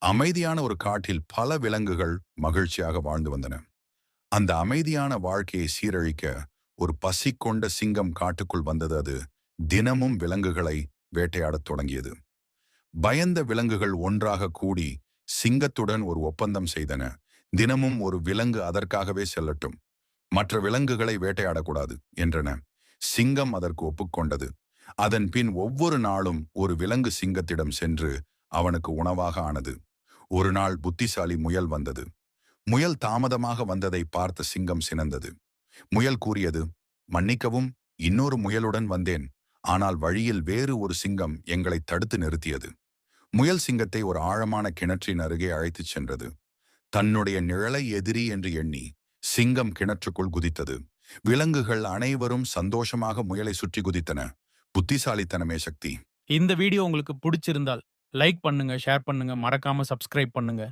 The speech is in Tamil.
அமைதியான ஒரு காட்டில் பல விலங்குகள் மகிழ்ச்சியாக வாழ்ந்து வந்தன. அந்த அமைதியான வாழ்க்கையை சீரழிக்க ஒரு பசி கொண்ட சிங்கம் காட்டுக்குள் வந்தது. அது தினமும் விலங்குகளை வேட்டையாடத் தொடங்கியது. பயந்த விலங்குகள் ஒன்றாக கூடி சிங்கத்துடன் ஒரு ஒப்பந்தம் செய்தன. தினமும் ஒரு விலங்கு அதற்காகவே செல்லட்டும், மற்ற விலங்குகளை வேட்டையாடக்கூடாது என்றன. சிங்கம் அதற்கு ஒப்புக்கொண்டது. அதன் பின் ஒவ்வொரு நாளும் ஒரு விலங்கு சிங்கத்திடம் சென்று அவனுக்கு உணவாக ஆனது. ஒரு நாள் புத்திசாலி முயல் வந்தது. முயல் தாமதமாக வந்ததை பார்த்த சிங்கம் சினந்தது. முயல் கூறியது, மன்னிக்கவும், இன்னொரு முயலுடன் வந்தேன். ஆனால் வழியில் வேறு ஒரு சிங்கம் எங்களை தடுத்து நிறுத்தியது. முயல் சிங்கத்தை ஒரு ஆழமான கிணற்றின் அருகே அழைத்துச் சென்றது. தன்னுடைய நிழலை எதிரி என்று எண்ணி சிங்கம் கிணற்றுக்குள் குதித்தது. விலங்குகள் அனைவரும் சந்தோஷமாக முயலை சுற்றி குதித்தன. புத்திசாலித்தனமே சக்தி. இந்த வீடியோ உங்களுக்கு பிடிச்சிருந்தால் லைக் பண்ணுங்க, ஷேர் பண்ணுங்க, மறக்காம சப்ஸ்கிரைப் பண்ணுங்க.